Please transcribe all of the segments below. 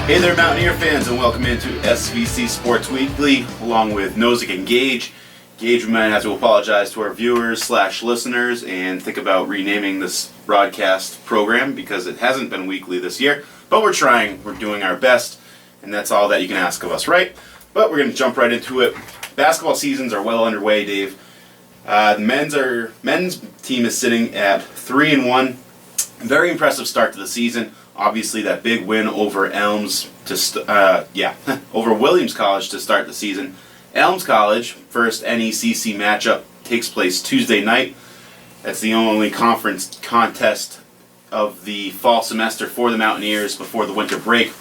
Hey there, Mountaineer fans, and welcome into SVC Sports Weekly, along with Nosek Gage. Gage, we might have to apologize to our viewers/listeners and think about renaming this broadcast program because it hasn't been weekly this year, but we're trying. We're doing our best, and that's all that you can ask of us, right? But we're going to jump right into it. Basketball seasons are well underway, Dave. The men's team is sitting at 3-1. Very impressive start to the season. Obviously, that big win over over Williams College to start the season. Elms College, first NECC matchup, takes place Tuesday night. That's the only conference contest of the fall semester for the Mountaineers before the winter break.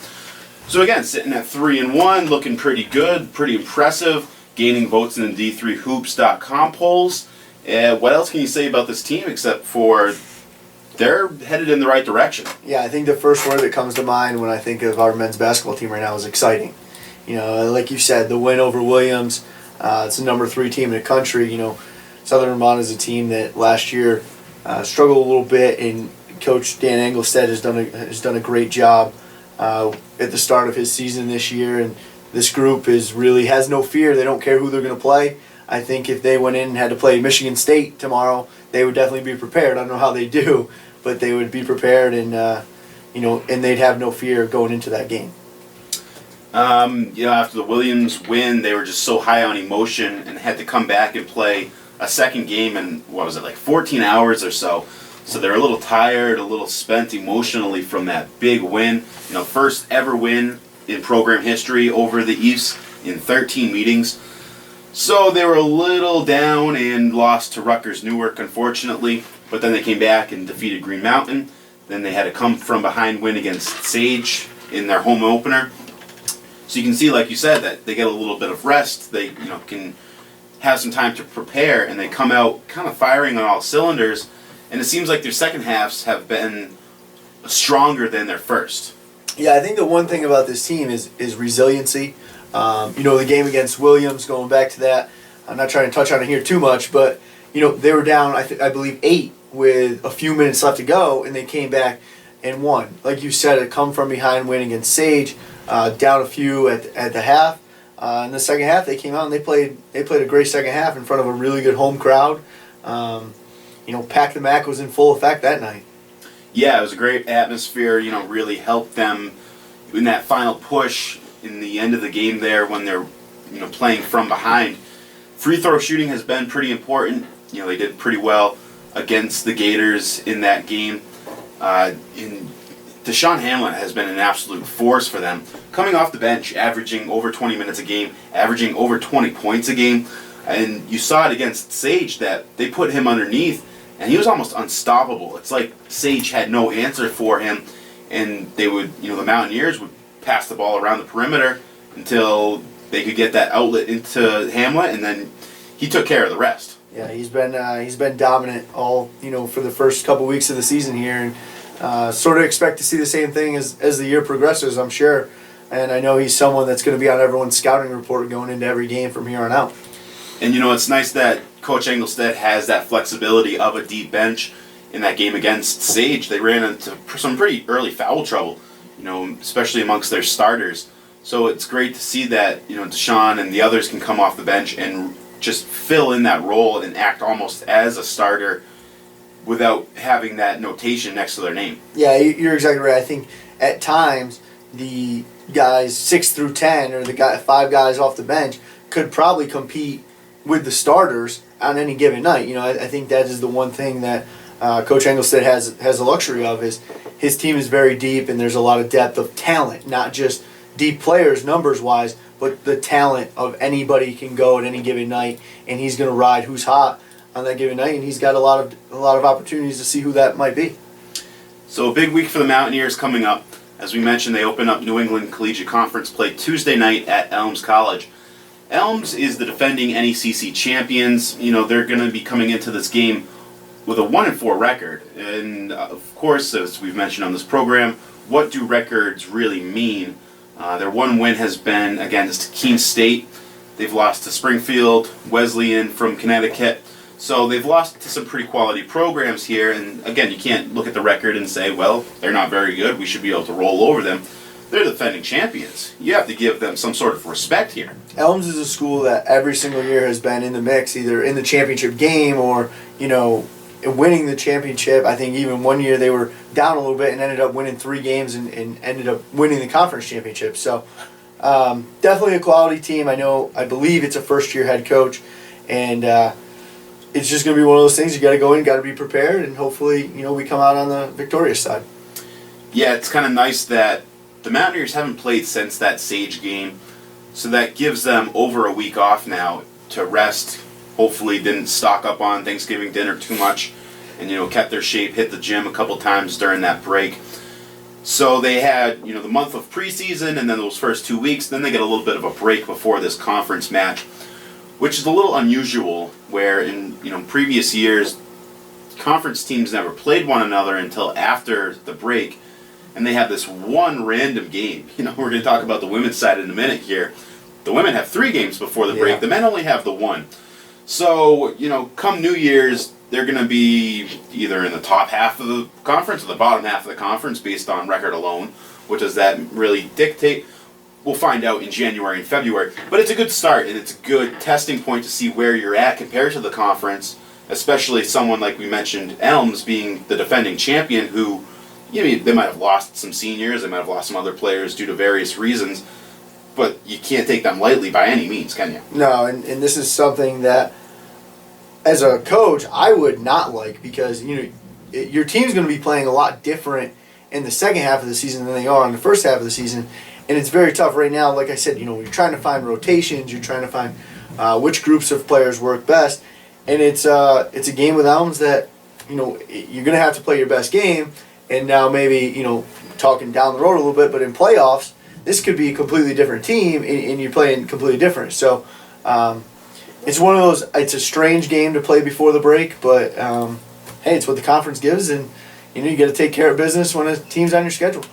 So again, sitting at 3-1, looking pretty good, pretty impressive, gaining votes in the D3Hoops.com polls. What else can you say about this team except for they're headed in the right direction? Yeah, I think the first word that comes to mind when I think of our men's basketball team right now is exciting. You know, like you said, the win over Williams, it's the number 3 team in the country. You know, Southern Vermont is a team that last year struggled a little bit, and Coach Dan Engelstead has done a great job at the start of his season this year. And this group has no fear. They don't care who they're going to play. I think if they went in and had to play Michigan State tomorrow, they would definitely be prepared. I don't know how they do, but they would be prepared, and and they'd have no fear going into that game. After the Williams win, they were just so high on emotion and had to come back and play a second game in, 14 hours or so. So they're a little tired, a little spent emotionally from that big win. First ever win in program history over the East in 13 meetings. So they were a little down and lost to Rutgers Newark, unfortunately. But then they came back and defeated Green Mountain. Then they had a come-from-behind win against Sage in their home opener. So you can see, like you said, that they get a little bit of rest. They can have some time to prepare, and they come out kind of firing on all cylinders. And it seems like their second halves have been stronger than their first. Yeah, I think the one thing about this team is resiliency. The game against Williams, going back to that, I'm not trying to touch on it here too much, but they were down, I believe, 8 with a few minutes left to go, and they came back and won. Like you said, a come-from-behind win against Sage, down a few at the half. In the second half, they came out and they played a great second half in front of a really good home crowd. Pack the Mac was in full effect that night. Yeah, it was a great atmosphere. Really helped them in that final push in the end of the game there when they're playing from behind. Free throw shooting has been pretty important. They did pretty well against the Gators in that game. Deshaun Hamlin has been an absolute force for them. Coming off the bench, averaging over 20 minutes a game, averaging over 20 points a game. And you saw it against Sage that they put him underneath, and he was almost unstoppable. It's like Sage had no answer for him, and they would, the Mountaineers would pass the ball around the perimeter until they could get that outlet into Hamlet, and then he took care of the rest. Yeah, he's been dominant all for the first couple weeks of the season here, and sort of expect to see the same thing as the year progresses, I'm sure. And I know he's someone that's going to be on everyone's scouting report going into every game from here on out. And it's nice that Coach Engelstead has that flexibility of a deep bench. In that game against Sage, they ran into some pretty early foul trouble, especially amongst their starters. So it's great to see that, Deshaun and the others can come off the bench and just fill in that role and act almost as a starter without having that notation next to their name. Yeah, you're exactly right. I think at times the guys 6 through 10 or the 5 guys off the bench could probably compete with the starters on any given night. I think that is the one thing that Coach Engelstead has the luxury of, is his team is very deep, and there's a lot of depth of talent, not just deep players numbers-wise, but the talent of anybody can go at any given night, and he's going to ride who's hot on that given night, and he's got a lot of opportunities to see who that might be. So a big week for the Mountaineers coming up. As we mentioned, they open up New England Collegiate Conference play Tuesday night at Elms College. Elms is the defending NECC champions. They're going to be coming into this game with a 1-4 record. And of course, as we've mentioned on this program, what do records really mean? Their one win has been against Keene State. They've lost to Springfield, Wesleyan from Connecticut. So they've lost to some pretty quality programs here. And again, you can't look at the record and say, well, they're not very good, we should be able to roll over them. they're the defending champions. You have to give them some sort of respect here. Elms is a school that every single year has been in the mix, either in the championship game or, winning the championship. I think even one year they were down a little bit and ended up winning 3 games and ended up winning the conference championship. So definitely a quality team. I believe it's a first-year head coach, and it's just going to be one of those things. You got to go in, got to be prepared, and hopefully, we come out on the victorious side. Yeah, it's kind of nice that the Mountaineers haven't played since that Sage game, so that gives them over a week off now to rest. Hopefully didn't stock up on Thanksgiving dinner too much and, kept their shape, hit the gym a couple times during that break. So they had, the month of preseason and then those first 2 weeks. Then they get a little bit of a break before this conference match, which is a little unusual where in, previous years, conference teams never played one another until after the break. And they have this one random game. We're going to talk about the women's side in a minute here. The women have 3 games before the break. Yeah. The men only have the 1. So, come New Year's, they're going to be either in the top half of the conference or the bottom half of the conference based on record alone. What does that really dictate? We'll find out in January and February. But it's a good start, and it's a good testing point to see where you're at compared to the conference, especially someone like we mentioned, Elms, being the defending champion who, they might have lost some seniors, they might have lost some other players due to various reasons, but you can't take them lightly by any means, can you? No, and this is something that, as a coach, I would not like, because your team's going to be playing a lot different in the second half of the season than they are in the first half of the season, and it's very tough right now. Like I said, you're trying to find rotations, you're trying to find which groups of players work best, and it's a game with Elms that you're going to have to play your best game. And now maybe, talking down the road a little bit, but in playoffs, this could be a completely different team, and you're playing completely different. So it's one of those, it's a strange game to play before the break, but hey, it's what the conference gives, and you got to take care of business when a team's on your schedule.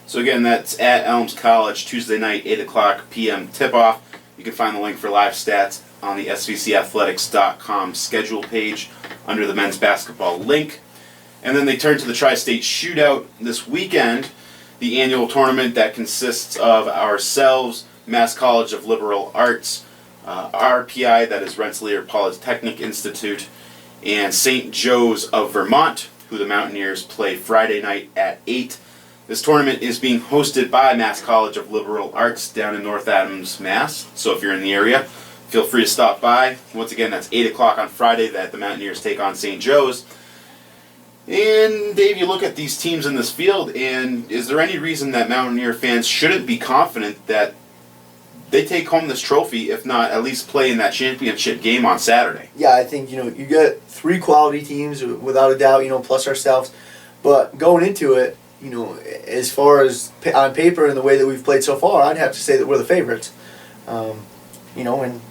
So again, that's at Elms College, Tuesday night, 8 o'clock p.m. tip-off. You can find the link for live stats on the svcathletics.com schedule page under the men's basketball link. And then they turn to the Tri-State Shootout this weekend, the annual tournament that consists of ourselves, Mass College of Liberal Arts, RPI, that is Rensselaer Polytechnic Institute, and St. Joe's of Vermont, who the Mountaineers play Friday night at 8. This tournament is being hosted by Mass College of Liberal Arts down in North Adams, Mass. So if you're in the area, feel free to stop by. Once again, that's 8 o'clock on Friday that the Mountaineers take on St. Joe's. And Dave, you look at these teams in this field, and is there any reason that Mountaineer fans shouldn't be confident that they take home this trophy, if not at least play in that championship game on Saturday? Yeah, I think, you got 3 quality teams without a doubt, plus ourselves. But going into it, as far as on paper and the way that we've played so far, I'd have to say that we're the favorites. And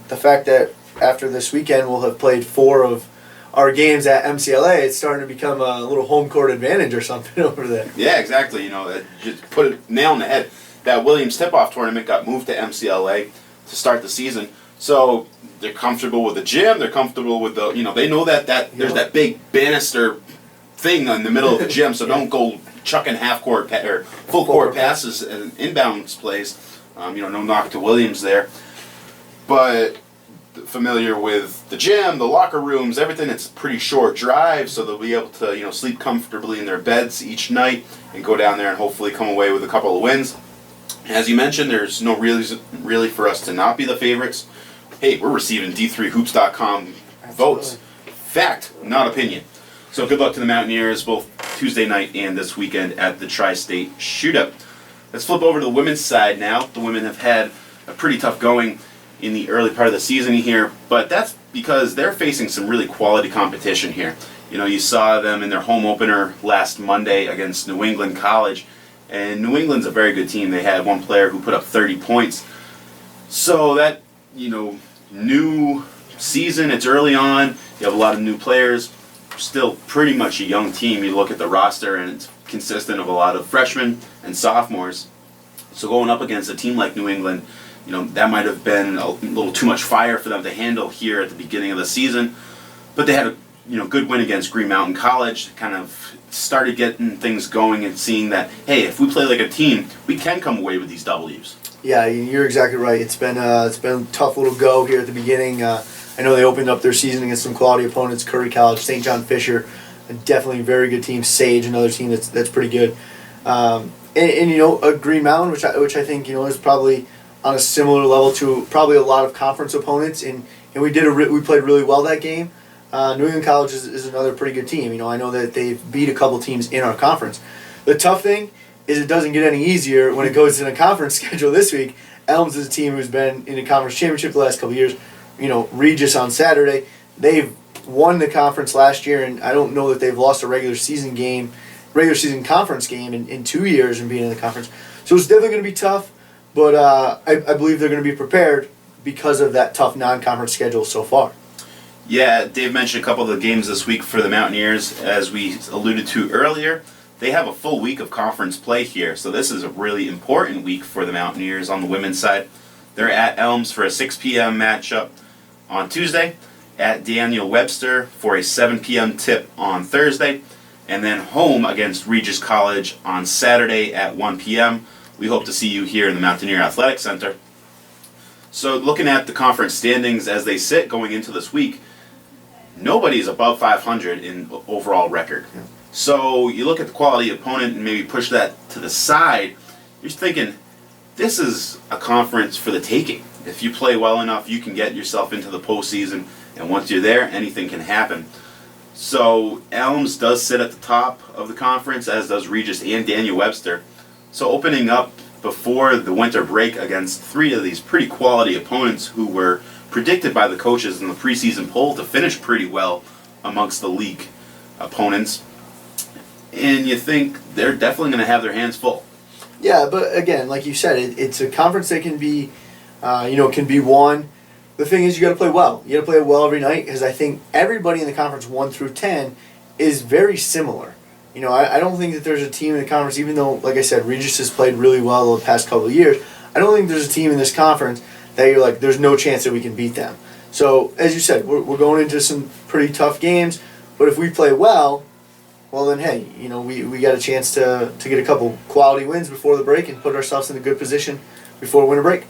the fact that after this weekend we'll have played 4 of our games at MCLA, it's starting to become a little home court advantage or something over there. Yeah, exactly. Just put a nail in the head. That Williams tip-off tournament got moved to MCLA to start the season. So they're comfortable with the gym. They're comfortable with the, they know that there's that big banister thing in the middle of the gym. So don't go chucking half-court or full-court passes and inbounds plays. No knock to Williams there. But familiar with the gym, the locker rooms, everything. It's a pretty short drive, so they'll be able to sleep comfortably in their beds each night and go down there and hopefully come away with a couple of wins. As you mentioned, there's no reason really for us to not be the favorites. Hey, we're receiving D3Hoops.com votes. Fact, not opinion. So good luck to the Mountaineers both Tuesday night and this weekend at the Tri-State Shootout. Let's flip over to the women's side now. The women have had a pretty tough going in the early part of the season here, but that's because they're facing some really quality competition here. You saw them in their home opener last Monday against New England College, and New England's a very good team. They had one player who put up 30 points. So that, new season, it's early on, you have a lot of new players, still pretty much a young team. You look at the roster and it's consistent of a lot of freshmen and sophomores. So going up against a team like New England, that might have been a little too much fire for them to handle here at the beginning of the season. But they had good win against Green Mountain College. Kind of started getting things going and seeing that, hey, if we play like a team, we can come away with these W's. Yeah, you're exactly right. It's been a tough little go here at the beginning. I know they opened up their season against some quality opponents: Curry College, St. John Fisher, definitely a very good team. Sage, another team that's pretty good. And a Green Mountain, which I think is probably on a similar level to probably a lot of conference opponents, and we played really well that game. New England College is another pretty good team. I know that they've beat a couple teams in our conference. The tough thing is it doesn't get any easier when it goes to the conference schedule this week. Elms is a team who's been in the conference championship the last couple of years. Regis on Saturday, they've won the conference last year, and I don't know that they've lost a regular season conference game in 2 years and being in the conference. So it's definitely going to be tough, but I believe they're going to be prepared because of that tough non-conference schedule so far. Yeah, Dave mentioned a couple of the games this week for the Mountaineers. As we alluded to earlier, they have a full week of conference play here, so this is a really important week for the Mountaineers on the women's side. They're at Elms for a 6 p.m. matchup on Tuesday, at Daniel Webster for a 7 p.m. tip on Thursday, and then home against Regis College on Saturday at 1 p.m. We hope to see you here in the Mountaineer Athletic Center. So looking at the conference standings as they sit going into this week, nobody is above 500 in overall record. Yeah. So you look at the quality opponent and maybe push that to the side, you're thinking, this is a conference for the taking. If you play well enough, you can get yourself into the postseason, and once you're there, anything can happen. So Elms does sit at the top of the conference, as does Regis and Daniel Webster. So opening up before the winter break against 3 of these pretty quality opponents who were predicted by the coaches in the preseason poll to finish pretty well amongst the league opponents. And you think they're definitely going to have their hands full. Yeah, but again, like you said, it's a conference that can be won. The thing is, you got to play well. You got to play well every night, because I think everybody in the conference 1 through 10 is very similar. I don't think that there's a team in the conference, even though, like I said, Regis has played really well the past couple of years. I don't think there's a team in this conference that you're like, there's no chance that we can beat them. So, as you said, we're going into some pretty tough games, but if we play well, then hey, we got a chance to get a couple quality wins before the break and put ourselves in a good position before winter break.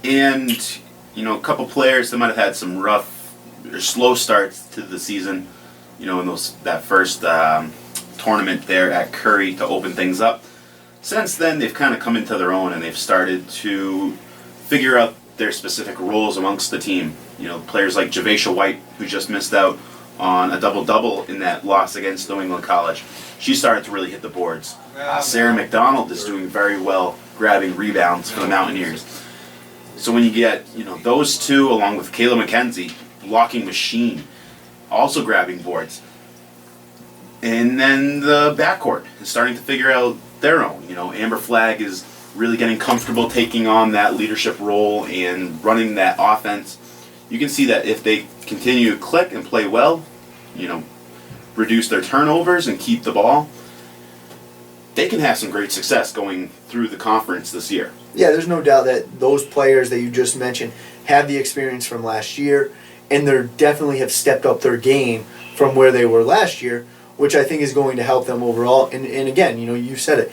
And, a couple players that might have had some rough or slow starts to the season, in that first tournament there at Curry to open things up. Since then, they've kind of come into their own, and they've started to figure out their specific roles amongst the team. Players like Javacia White, who just missed out on a double-double in that loss against New England College. She's starting to really hit the boards. Sarah McDonald is doing very well grabbing rebounds for the Mountaineers. So when you get those two, along with Kayla McKenzie, blocking machine, also grabbing boards. And then the backcourt is starting to figure out their own. Amber Flagg is really getting comfortable taking on that leadership role and running that offense. You can see that if they continue to click and play well, reduce their turnovers and keep the ball, they can have some great success going through the conference this year. Yeah, there's no doubt that those players that you just mentioned have the experience from last year, and they definitely have stepped up their game from where they were last year, which I think is going to help them overall. And again, you said it,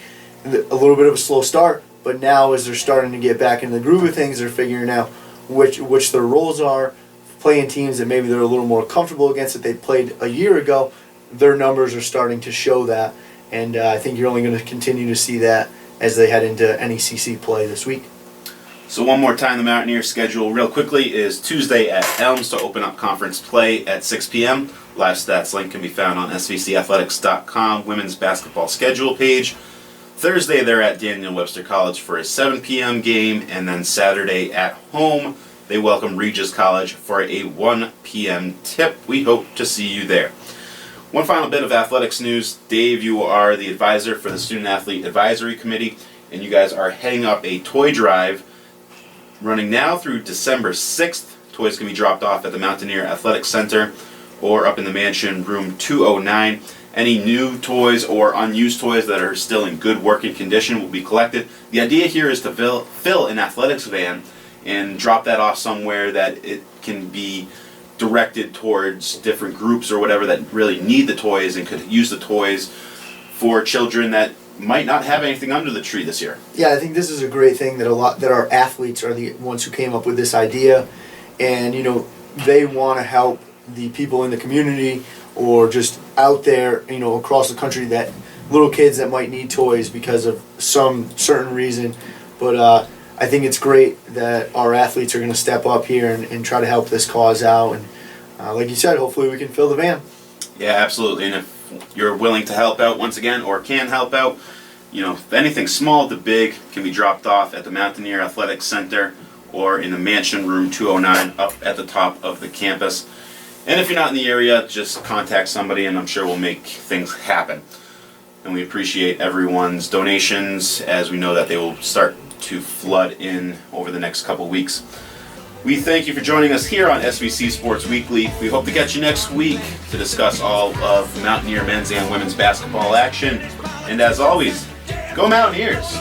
a little bit of a slow start, but now as they're starting to get back in the groove of things, they're figuring out which their roles are, playing teams that maybe they're a little more comfortable against that they played a year ago. Their numbers are starting to show that, and I think you're only going to continue to see that as they head into NECC play this week. So one more time, the Mountaineers schedule real quickly is Tuesday at Elms to open up conference play at 6 p.m. Live stats link can be found on svcathletics.com women's basketball schedule page. Thursday they're at Daniel Webster College for a 7 p.m. game, and then Saturday at home they welcome Regis College for a 1 p.m. tip. We hope to see you there. One final bit of athletics news. Dave, you are the advisor for the Student Athlete Advisory Committee, and you guys are heading up a toy drive running now through December 6th. Toys can be dropped off at the Mountaineer Athletic Center or up in the mansion, room 209. Any new toys or unused toys that are still in good working condition will be collected. The idea here is to fill an athletics van and drop that off somewhere that it can be directed towards different groups or whatever that really need the toys and could use the toys for children that might not have anything under the tree this year. Yeah, I think this is a great thing that our athletes are the ones who came up with this idea, and they want to help the people in the community or just out there, across the country, that little kids that might need toys because of some certain reason. But I think it's great that our athletes are going to step up here and try to help this cause out. And like you said, hopefully we can fill the van. Yeah, absolutely. And if you're willing to help out once again or can help out, if anything small to big can be dropped off at the Mountaineer Athletic Center or in the Mansion Room 209 up at the top of the campus. And if you're not in the area, just contact somebody and I'm sure we'll make things happen. And we appreciate everyone's donations, as we know that they will start to flood in over the next couple weeks. We thank you for joining us here on SVC Sports Weekly. We hope to catch you next week to discuss all of Mountaineer men's and women's basketball action. And as always, go Mountaineers!